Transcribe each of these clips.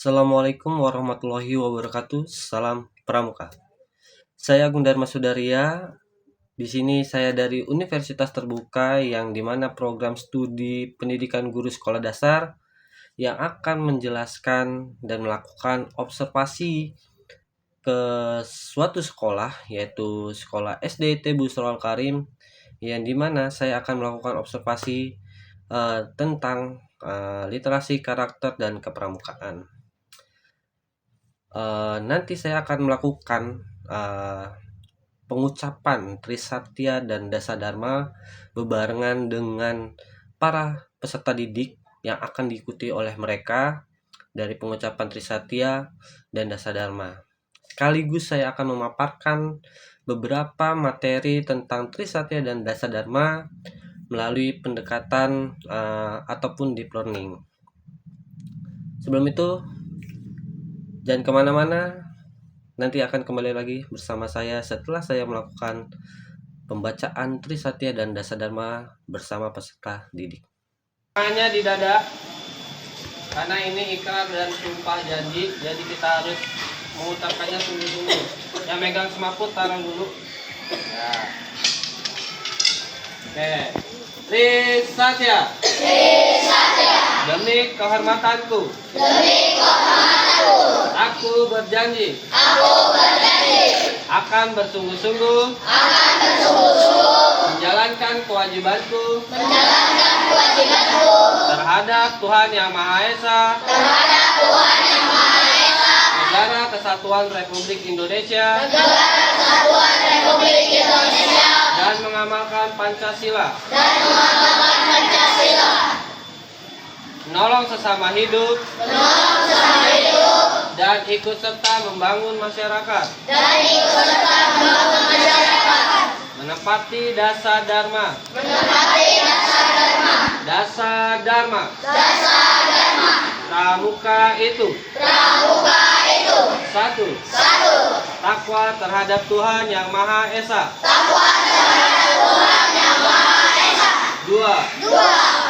Assalamualaikum warahmatullahi wabarakatuh. Salam Pramuka. Saya Gundar Masudaria. Di sini saya dari Universitas Terbuka yang dimana program studi pendidikan guru sekolah dasar yang akan menjelaskan dan melakukan observasi ke suatu sekolah, yaitu sekolah SD Tebu Surul Karim, yang dimana saya akan melakukan observasi tentang literasi karakter dan kepramukaan. Nanti saya akan melakukan pengucapan Trisatya dan Dasadharma bebarengan dengan para peserta didik yang akan diikuti oleh mereka dari pengucapan Trisatya dan Dasadharma. Sekaligus saya akan memaparkan beberapa materi tentang Trisatya dan Dasadharma melalui pendekatan ataupun deep learning. Sebelum itu, jangan kemana-mana, nanti akan kembali lagi bersama saya setelah saya melakukan pembacaan Trisatya dan Dasadharma bersama peserta didik. Tangannya di dada, karena ini ikrar dan sumpah janji, jadi kita harus mengucapkannya sungguh-sungguh. Yang megang semaput taruh dulu. Ya. Oke. Trisatya. Demi kehormatanku. Aku berjanji. Akan bersungguh-sungguh. Menjalankan kewajibanku. Terhadap Tuhan Yang Maha Esa. Negara Kesatuan Republik Indonesia. Dan mengamalkan Pancasila. Menolong sesama hidup. Dan ikut serta membangun masyarakat. Menepati Dasadharma. Dasadharma. Pramuka itu. Satu. Takwa terhadap Tuhan Yang Maha Esa. Dua.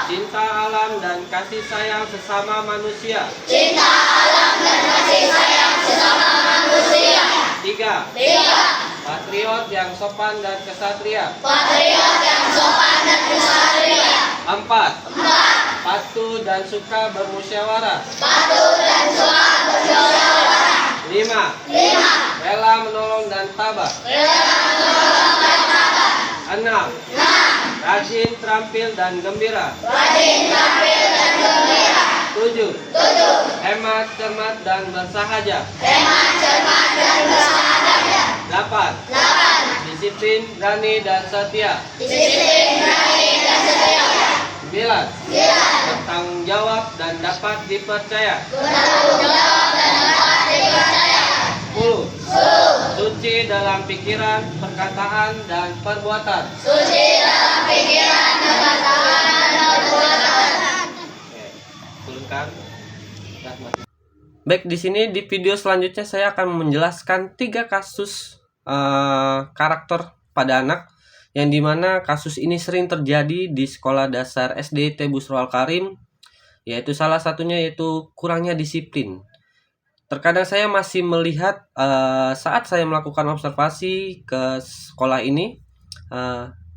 Cinta alam dan kasih sayang sesama manusia. Tiga. Patriot yang sopan dan kesatria. Empat. Patuh dan suka bermusyawarah. Lima. Rela menolong dan tabah. Enam. Rajin, terampil, dan gembira. Tujuh. Hemat, cermat, dan bersahaja. Delapan. Disiplin, berani, dan setia. Sembilan. Bertanggung jawab dan dapat dipercaya. 10. Suci dalam pikiran, perkataan, dan perbuatan. Baik, di sini di video selanjutnya saya akan menjelaskan 3 kasus karakter pada anak, yang dimana kasus ini sering terjadi di sekolah dasar SD Tebu Surul Karim, yaitu salah satunya yaitu kurangnya disiplin. Terkadang saya masih melihat saat saya melakukan observasi ke sekolah ini,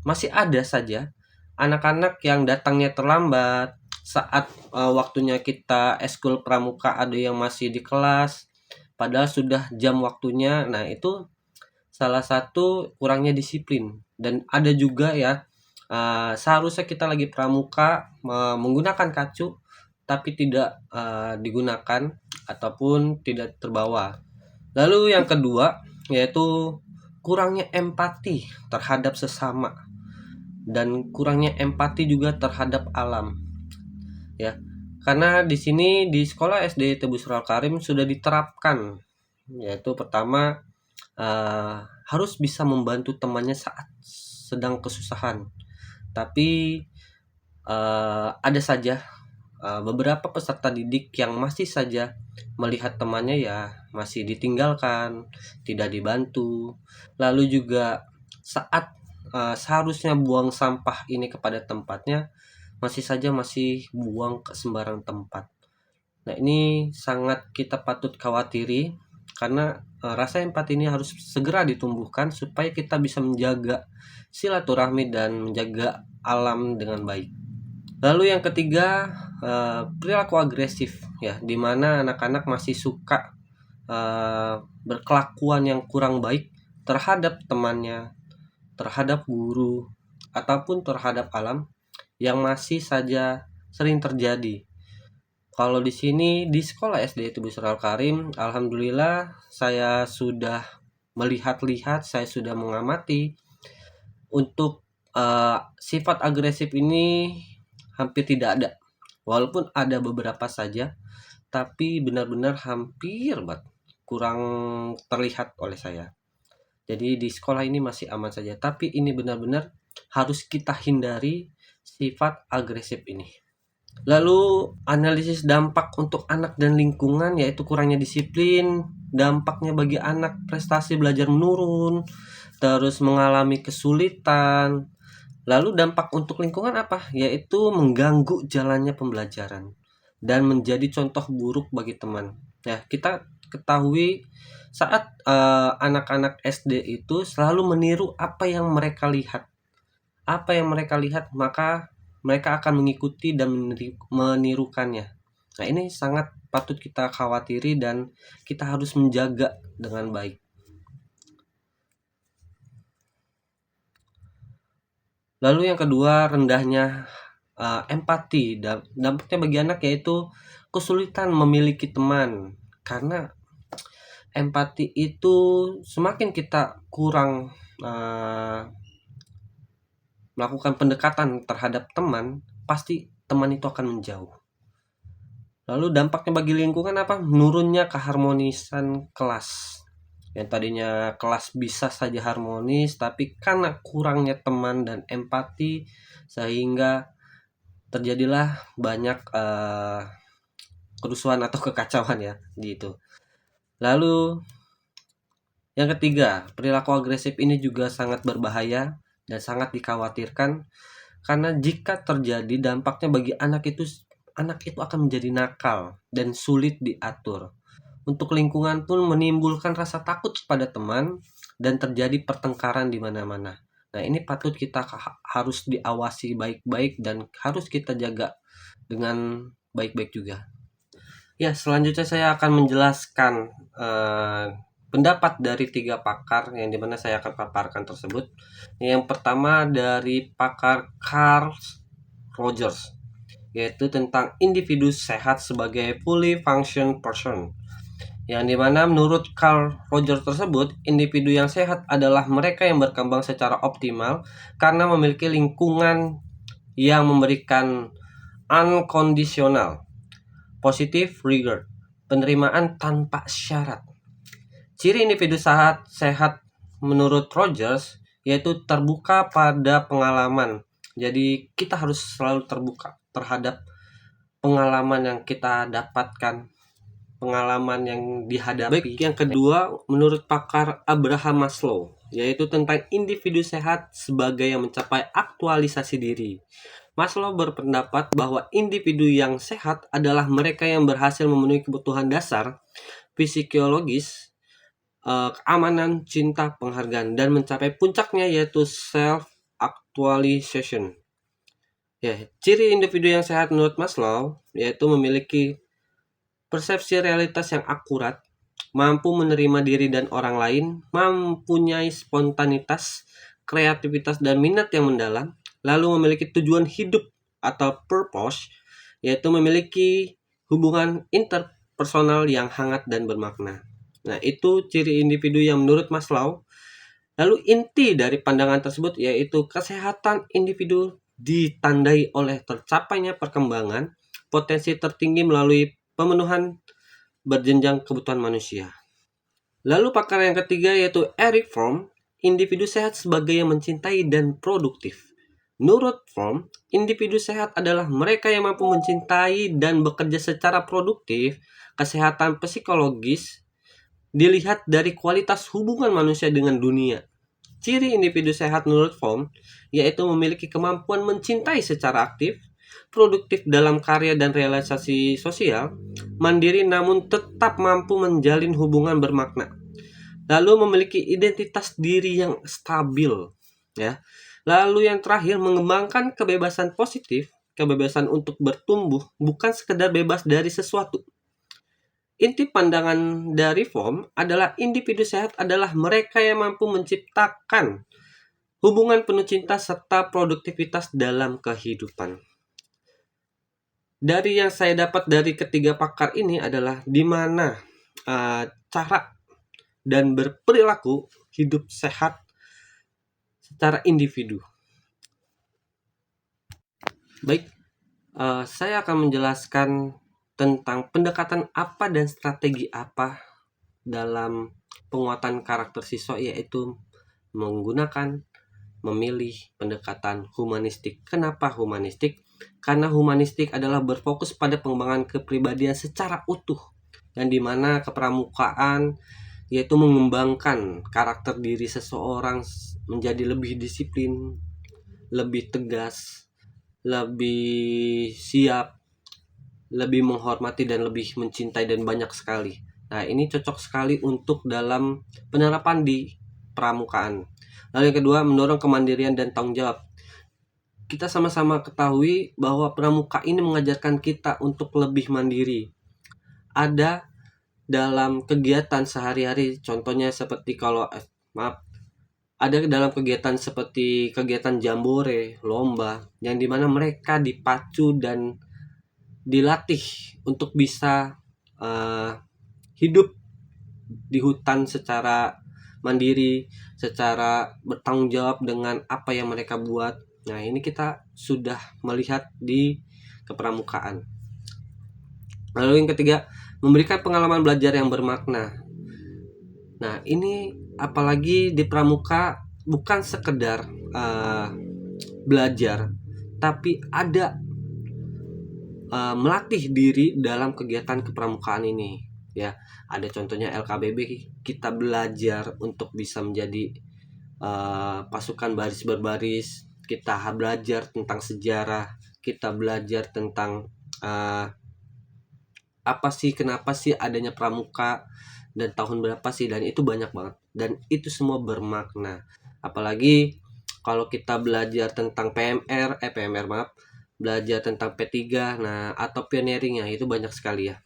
masih ada saja anak-anak yang datangnya terlambat saat waktunya kita eskul pramuka, ada yang masih di kelas padahal sudah jam waktunya. Nah, itu salah satu kurangnya disiplin. Dan ada juga ya, seharusnya kita lagi pramuka menggunakan kacu tapi tidak digunakan ataupun tidak terbawa. Lalu yang kedua yaitu kurangnya empati terhadap sesama dan kurangnya empati juga terhadap alam. Ya, karena di sini di sekolah SD Tebu Surul Karim sudah diterapkan, yaitu pertama harus bisa membantu temannya saat sedang kesusahan. Tapi ada saja beberapa peserta didik yang masih saja melihat temannya ya masih ditinggalkan, tidak dibantu. Lalu juga saat seharusnya buang sampah ini kepada tempatnya, masih buang ke sembarang tempat. Nah, ini sangat kita patut khawatiri karena rasa empati ini harus segera ditumbuhkan supaya kita bisa menjaga silaturahmi dan menjaga alam dengan baik. Lalu yang ketiga, perilaku agresif ya, di mana anak-anak masih suka berkelakuan yang kurang baik terhadap temannya, terhadap guru, ataupun terhadap alam yang masih saja sering terjadi. Kalau di sini di sekolah SD Tebu Surau Karim, alhamdulillah saya sudah melihat-lihat, saya sudah mengamati untuk sifat agresif ini hampir tidak ada. Walaupun ada beberapa saja, tapi benar-benar hampir banget kurang terlihat oleh saya. Jadi di sekolah ini masih aman saja, tapi ini benar-benar harus kita hindari sifat agresif ini. Lalu analisis dampak untuk anak dan lingkungan, yaitu kurangnya disiplin, dampaknya bagi anak prestasi belajar menurun, terus mengalami kesulitan. Lalu dampak untuk lingkungan apa? Yaitu mengganggu jalannya pembelajaran dan menjadi contoh buruk bagi teman. Ya, kita ketahui saat anak-anak SD itu selalu meniru apa yang mereka lihat. Apa yang mereka lihat, maka mereka akan mengikuti dan menirukannya. Nah, ini sangat patut kita khawatiri dan kita harus menjaga dengan baik. Lalu yang kedua, rendahnya empati. Dampaknya bagi anak yaitu kesulitan memiliki teman. Karena empati itu semakin kita kurang melakukan pendekatan terhadap teman, pasti teman itu akan menjauh. Lalu dampaknya bagi lingkungan apa? Menurunnya keharmonisan kelas. Yang tadinya kelas bisa saja harmonis, tapi karena kurangnya teman dan empati, sehingga terjadilah banyak kerusuhan atau kekacauan ya, gitu. Lalu yang ketiga, perilaku agresif ini juga sangat berbahaya dan sangat dikhawatirkan karena jika terjadi dampaknya bagi anak itu akan menjadi nakal dan sulit diatur. Untuk lingkungan pun menimbulkan rasa takut kepada teman dan terjadi pertengkaran di mana-mana. Nah, ini patut kita harus diawasi baik-baik dan harus kita jaga dengan baik-baik juga. Ya, selanjutnya saya akan menjelaskan pendapat dari 3 pakar yang dimana saya akan paparkan tersebut. Yang pertama dari pakar Carl Rogers, yaitu tentang individu sehat sebagai fully function person. Yang dimana menurut Carl Rogers tersebut, individu yang sehat adalah mereka yang berkembang secara optimal karena memiliki lingkungan yang memberikan unconditional positive regard, penerimaan tanpa syarat. Ciri individu sehat menurut Rogers yaitu terbuka pada pengalaman. Jadi kita harus selalu terbuka terhadap pengalaman yang kita dapatkan, pengalaman yang dihadapi. Baik, yang kedua menurut pakar Abraham Maslow, yaitu tentang individu sehat sebagai yang mencapai aktualisasi diri. Maslow berpendapat bahwa individu yang sehat adalah mereka yang berhasil memenuhi kebutuhan dasar fisiologis, keamanan, cinta, penghargaan, dan mencapai puncaknya yaitu self-actualization. Ya, ciri individu yang sehat menurut Maslow yaitu memiliki persepsi realitas yang akurat, mampu menerima diri dan orang lain, mempunyai spontanitas, kreativitas, dan minat yang mendalam, lalu memiliki tujuan hidup atau purpose, yaitu memiliki hubungan interpersonal yang hangat dan bermakna. Nah, itu ciri individu yang menurut Maslow. Lalu inti dari pandangan tersebut yaitu kesehatan individu ditandai oleh tercapainya perkembangan potensi tertinggi melalui pemenuhan berjenjang kebutuhan manusia. Lalu pakar yang ketiga yaitu Eric Fromm, individu sehat sebagai yang mencintai dan produktif. Menurut Fromm, individu sehat adalah mereka yang mampu mencintai dan bekerja secara produktif. Kesehatan psikologis dilihat dari kualitas hubungan manusia dengan dunia. Ciri individu sehat menurut Fromm yaitu memiliki kemampuan mencintai secara aktif, produktif dalam karya dan realisasi sosial, mandiri namun tetap mampu menjalin hubungan bermakna, lalu memiliki identitas diri yang stabil, ya. Lalu yang terakhir, mengembangkan kebebasan positif, kebebasan untuk bertumbuh, bukan sekedar bebas dari sesuatu. Inti pandangan dari FOM adalah individu sehat adalah mereka yang mampu menciptakan hubungan penuh cinta serta produktivitas dalam kehidupan. Dari yang saya dapat dari ketiga pakar ini adalah di mana cara dan berperilaku hidup sehat secara individu. Baik, saya akan menjelaskan tentang pendekatan apa dan strategi apa dalam penguatan karakter siswa, yaitu menggunakan memilih pendekatan humanistik. Kenapa humanistik? Karena humanistik adalah berfokus pada pengembangan kepribadian secara utuh, yang dimana kepramukaan yaitu mengembangkan karakter diri seseorang menjadi lebih disiplin, lebih tegas, lebih siap, lebih menghormati dan lebih mencintai, dan banyak sekali. Nah, ini cocok sekali untuk dalam penerapan di pramukaan. Lalu yang kedua, mendorong kemandirian dan tanggung jawab. Kita sama-sama ketahui bahwa pramuka ini mengajarkan kita untuk lebih mandiri. Ada dalam kegiatan sehari-hari, contohnya seperti ada dalam kegiatan seperti kegiatan jambore, lomba, yang dimana mereka dipacu dan dilatih untuk bisa hidup di hutan secara mandiri, secara bertanggung jawab dengan apa yang mereka buat. Nah, ini kita sudah melihat di kepramukaan. Lalu yang ketiga, memberikan pengalaman belajar yang bermakna. Nah, ini apalagi di pramuka bukan sekedar belajar, tapi ada melatih diri dalam kegiatan kepramukaan ini, ya. Ada contohnya LKBB, kita belajar untuk bisa menjadi pasukan baris berbaris, kita belajar tentang sejarah, kita belajar tentang apa sih, kenapa sih adanya pramuka, dan tahun berapa sih, dan itu banyak banget, dan itu semua bermakna. Apalagi kalau kita belajar tentang PMR maaf, belajar tentang P3, nah, atau pioneering, itu banyak sekali, ya.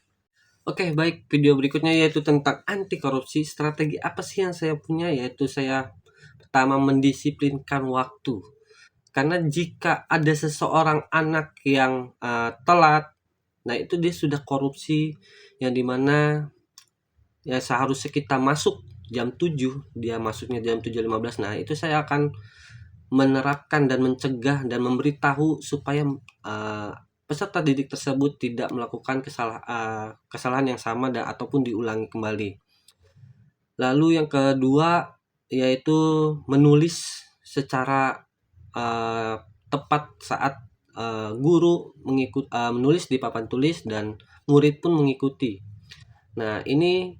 Oke, baik, video berikutnya yaitu tentang anti korupsi. Strategi apa sih yang saya punya? Yaitu saya pertama mendisiplinkan waktu. Karena jika ada seseorang anak yang telat, nah itu dia sudah korupsi, yang dimana ya seharusnya kita masuk jam 7, dia masuknya jam 7.15. Nah, itu saya akan menerapkan dan mencegah dan memberitahu supaya peserta didik tersebut tidak melakukan kesalahan yang sama dan ataupun diulangi kembali. Lalu yang kedua yaitu menulis secara tepat saat guru menulis di papan tulis dan murid pun mengikuti. Nah, ini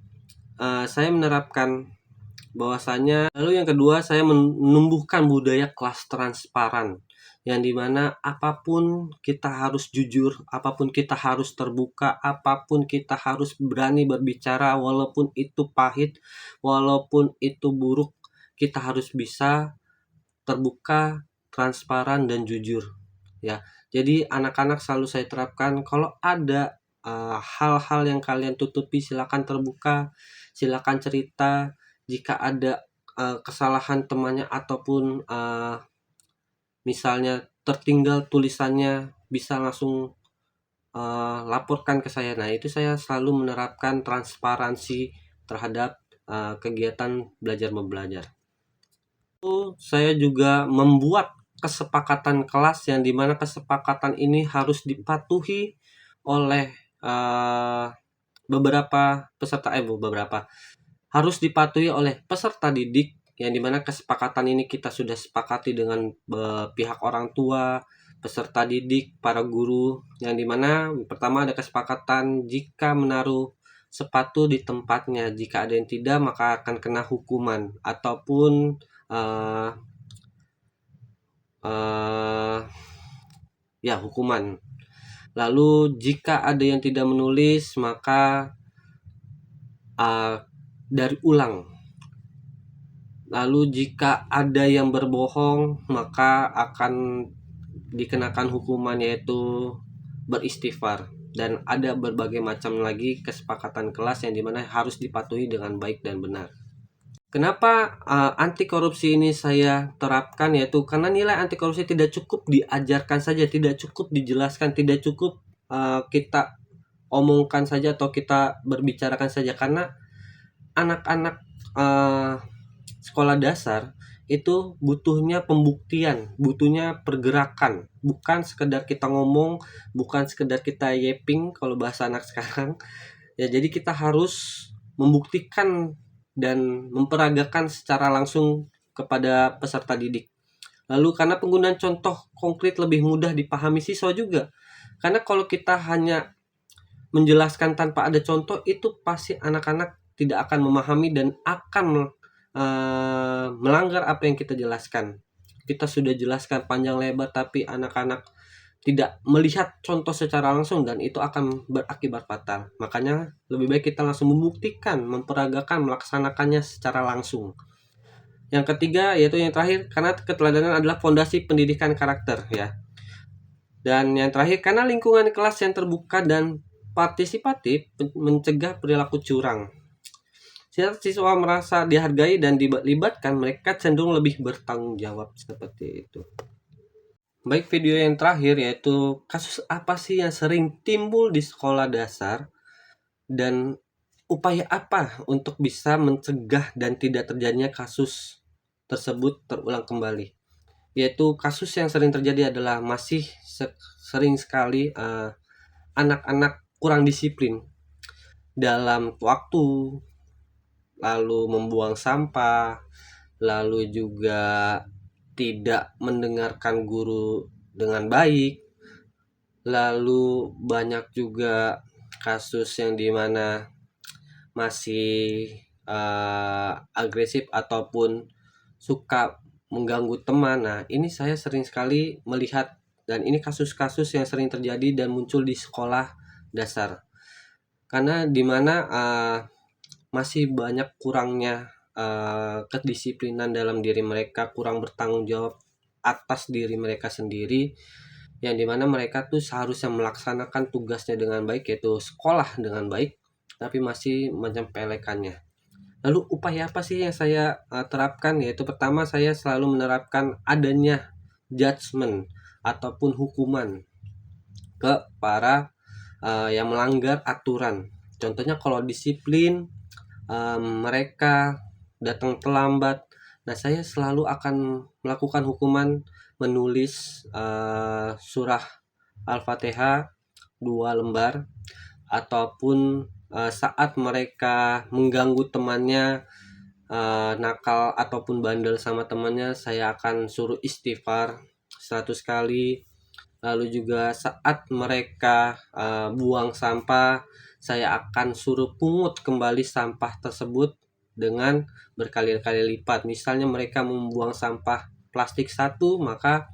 saya menerapkan bahwasanya. Lalu yang kedua, saya menumbuhkan budaya kelas transparan, yang dimana apapun kita harus jujur, apapun kita harus terbuka, apapun kita harus berani berbicara, walaupun itu pahit, walaupun itu buruk, kita harus bisa terbuka, transparan, dan jujur, ya. Jadi anak-anak selalu saya terapkan, kalau ada hal-hal yang kalian tutupi, silakan terbuka, silakan cerita. Jika ada kesalahan temannya ataupun misalnya tertinggal tulisannya, bisa langsung laporkan ke saya. Nah, itu saya selalu menerapkan transparansi terhadap kegiatan belajar membelajar. Saya juga membuat kesepakatan kelas, yang dimana kesepakatan ini harus dipatuhi oleh harus dipatuhi oleh peserta didik, yang dimana kesepakatan ini kita sudah sepakati dengan pihak orang tua, peserta didik, para guru, yang dimana pertama ada kesepakatan jika menaruh sepatu di tempatnya, jika ada yang tidak maka akan kena hukuman ataupun ya hukuman. Lalu jika ada yang tidak menulis maka dari ulang. Lalu jika ada yang berbohong maka akan dikenakan hukuman yaitu beristighfar, dan ada berbagai macam lagi kesepakatan kelas yang dimana harus dipatuhi dengan baik dan benar. Kenapa anti korupsi ini saya terapkan, yaitu karena nilai anti korupsi tidak cukup diajarkan saja, tidak cukup dijelaskan, tidak cukup kita omongkan saja atau kita berbicarakan saja, karena anak-anak sekolah dasar itu butuhnya pembuktian, butuhnya pergerakan, bukan sekedar kita ngomong, bukan sekedar kita yeping kalau bahasa anak sekarang. Ya, jadi kita harus membuktikan dan memperagakan secara langsung kepada peserta didik. Lalu karena penggunaan contoh konkret lebih mudah dipahami siswa juga. Karena kalau kita hanya menjelaskan tanpa ada contoh, itu pasti anak-anak tidak akan memahami dan akan melanggar apa yang kita jelaskan. Kita sudah jelaskan panjang lebar tapi anak-anak tidak melihat contoh secara langsung dan itu akan berakibat fatal. Makanya lebih baik kita langsung membuktikan, memperagakan, melaksanakannya secara langsung. Yang ketiga yaitu yang terakhir, karena keteladanan adalah fondasi pendidikan karakter ya. Dan yang terakhir, karena lingkungan kelas yang terbuka dan partisipatif mencegah perilaku curang. Siswa merasa dihargai dan dilibatkan, mereka cenderung lebih bertanggung jawab seperti itu. Baik, video yang terakhir yaitu kasus apa sih yang sering timbul di sekolah dasar dan upaya apa untuk bisa mencegah dan tidak terjadinya kasus tersebut terulang kembali. Yaitu kasus yang sering terjadi adalah masih sering sekali anak-anak kurang disiplin dalam waktu, lalu membuang sampah, lalu juga tidak mendengarkan guru dengan baik, lalu banyak juga kasus yang dimana masih agresif ataupun suka mengganggu teman. Nah, ini saya sering sekali melihat dan ini kasus-kasus yang sering terjadi dan muncul di sekolah dasar. Karena dimana masih banyak kurangnya kedisiplinan dalam diri mereka, kurang bertanggung jawab atas diri mereka sendiri, yang dimana mereka tuh seharusnya melaksanakan tugasnya dengan baik, yaitu sekolah dengan baik, tapi masih menyepelekannya. Lalu upaya apa sih yang saya terapkan? Yaitu pertama, saya selalu menerapkan adanya judgement ataupun hukuman ke para yang melanggar aturan. Contohnya kalau disiplin, mereka datang terlambat, nah saya selalu akan melakukan hukuman menulis surah Al-Fatihah 2 lembar, ataupun saat mereka mengganggu temannya, nakal ataupun bandel sama temannya, saya akan suruh istighfar 100 kali. Lalu juga saat mereka buang sampah, saya akan suruh pungut kembali sampah tersebut dengan berkali-kali lipat. Misalnya mereka membuang sampah plastik 1, maka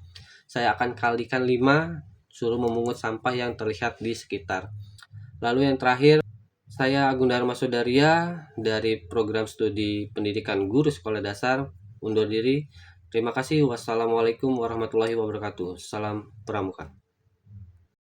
saya akan kalikan 5, suruh memungut sampah yang terlihat di sekitar. Lalu yang terakhir, saya Agung Dharma Sudarya dari program studi pendidikan guru sekolah dasar undur diri. Terima kasih. Wassalamualaikum warahmatullahi wabarakatuh. Salam pramuka.